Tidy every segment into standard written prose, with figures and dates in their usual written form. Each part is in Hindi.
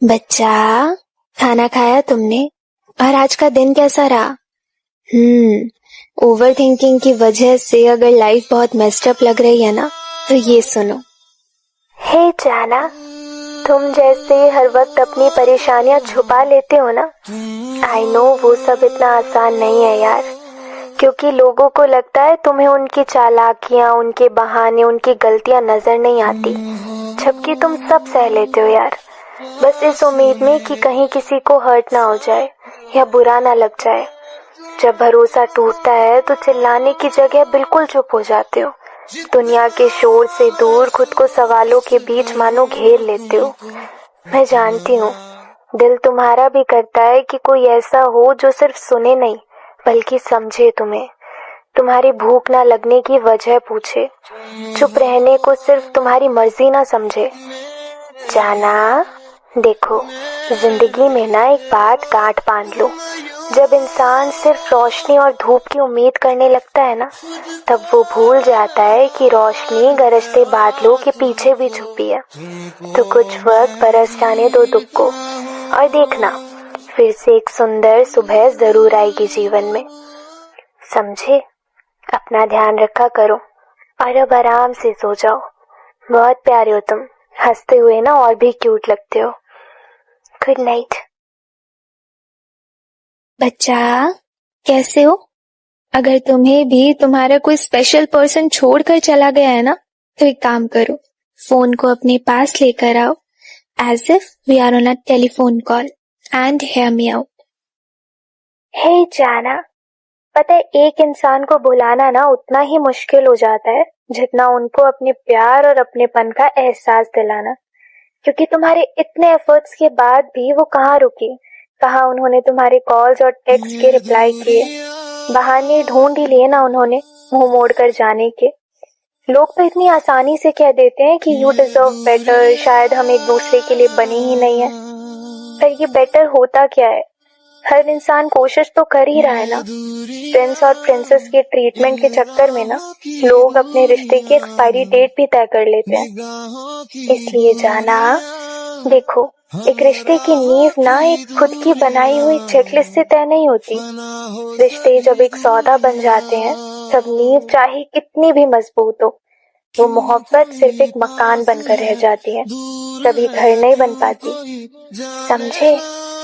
बच्चा, खाना खाया तुमने? और आज का दिन कैसा रहा? ओवर थिंकिंग की वजह से अगर लाइफ बहुत मेस्ड अप लग रही है ना, तो ये सुनो। हे जाना, तुम जैसे हर वक्त अपनी परेशानियां छुपा लेते हो ना, आई नो वो सब इतना आसान नहीं है यार। क्योंकि लोगों को लगता है तुम्हें उनकी चालाकियां, उनके बहाने, उनकी गलतियां नजर नहीं आती, जबकि तुम सब सह लेते हो यार, बस इस उम्मीद में कि कहीं किसी को हर्ट ना हो जाए या बुरा ना लग जाए। जब भरोसा टूटता है तो चिल्लाने की जगह बिल्कुल चुप हो जाते हो। दुनिया के शोर से दूर खुद को सवालों के बीच मानो घेर लेते हो। मैं जानती हूँ, दिल तुम्हारा भी करता है कि कोई ऐसा हो जो सिर्फ सुने नहीं बल्कि समझे तुम्हें, तुम्हारी भूख ना लगने की वजह पूछे, चुप रहने को सिर्फ तुम्हारी मर्जी ना समझे। जाना, देखो, जिंदगी में ना एक बात गांठ बांध लो, जब इंसान सिर्फ रोशनी और धूप की उम्मीद करने लगता है ना, तब वो भूल जाता है कि रोशनी गरजते बादलों के पीछे भी छुपी है। तो कुछ वक्त बरस जाने दो दुख को, और देखना, फिर से एक सुंदर सुबह जरूर आएगी जीवन में। समझे? अपना ध्यान रखा करो और अब आराम से सो जाओ। बहुत प्यारे हो तुम, हंसते हुए ना और भी क्यूट लगते हो। Good night. बच्चा, कैसे हो? अगर तुम्हें भी तुम्हारा कोई स्पेशल पर्सन छोड़कर चला गया है ना, तो एक काम करो, फोन को अपने पास लेकर आओ, as if we are on a telephone call, and hear me out. Hey जाना, पता है एक इंसान को बुलाना ना उतना ही मुश्किल हो जाता है जितना उनको अपने प्यार और अपनेपन का एहसास दिलाना। क्योंकि तुम्हारे इतने एफर्ट्स के बाद भी वो कहाँ रुकी, कहाँ उन्होंने तुम्हारे कॉल्स और टेक्स्ट के रिप्लाई किए। बहाने ढूंढ ही लिए ना उन्होंने मुंह मोड़ कर जाने के। लोग तो इतनी आसानी से कह देते हैं कि यू डिजर्व बेटर, शायद हम एक दूसरे के लिए बने ही नहीं है। पर ये बेटर होता क्या है? हर इंसान कोशिश तो कर ही रहा है ना। प्रिंस और प्रिंसेस के ट्रीटमेंट के चक्कर में ना लोग अपने रिश्ते की एक्सपायरी डेट भी तय कर लेते हैं। इसलिए जाना, देखो, एक रिश्ते की नींव ना एक खुद की बनाई हुई चेकलिस्ट से तय नहीं होती। रिश्ते जब एक सौदा बन जाते हैं, तब नींव चाहे कितनी भी मजबूत हो, वो मोहब्बत सिर्फ एक मकान बनकर रह जाती है, कभी घर नहीं बन पाती। समझे?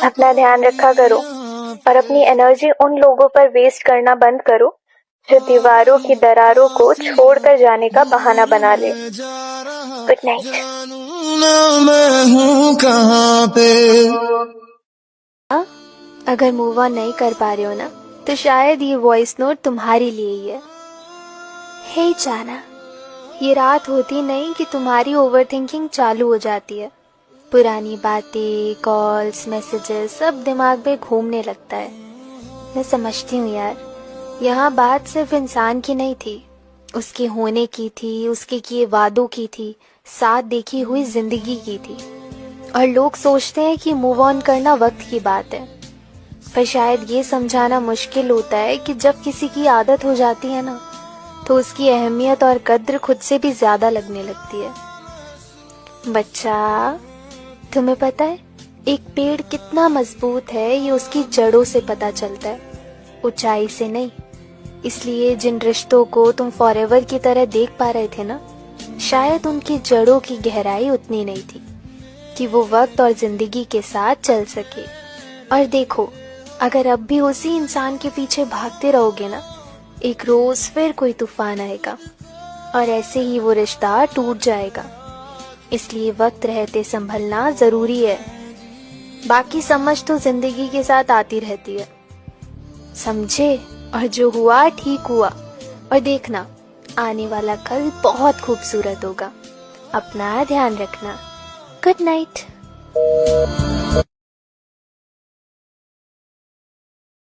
अपना ध्यान रखा करो और अपनी एनर्जी उन लोगों पर वेस्ट करना बंद करो जो दीवारों की दरारों को छोड़कर जाने का बहाना बना ले। Good night. अगर मूव ऑन नहीं कर पा रहे हो ना, तो शायद ये वॉइस नोट तुम्हारे लिए ही है। हे जाना, ये रात होती नहीं कि तुम्हारी ओवरथिंकिंग चालू हो जाती है। पुरानी बातें, कॉल्स, मैसेजेस सब दिमाग में घूमने लगता है। मैं समझती हूँ यार, यहाँ बात सिर्फ इंसान की नहीं थी, उसके होने की थी, उसके किए वादों की थी, साथ देखी हुई जिंदगी की थी। और लोग सोचते हैं कि मूव ऑन करना वक्त की बात है, पर शायद ये समझाना मुश्किल होता है कि जब किसी की आदत हो जाती है ना, तो उसकी अहमियत और कद्र खुद से भी ज्यादा लगने लगती है। बच्चा, तुम्हें पता है एक पेड़ कितना मजबूत है, ये उसकी जड़ों से पता चलता है, ऊंचाई से नहीं। इसलिए जिन रिश्तों को तुम फॉरएवर की तरह देख पा रहे थे ना, शायद उनकी जड़ों की गहराई उतनी नहीं थी कि वो वक्त और जिंदगी के साथ चल सके। और देखो, अगर अब भी उसी इंसान के पीछे भागते रहोगे ना, एक रोज फिर कोई तूफान आएगा और ऐसे ही वो रिश्ता टूट जाएगा। इसलिए वक्त रहते संभलना जरूरी है। बाकी समझ तो जिंदगी के साथ आती रहती है। समझे? और जो हुआ ठीक हुआ, और देखना आने वाला कल बहुत खूबसूरत होगा। अपना ध्यान रखना। Good night.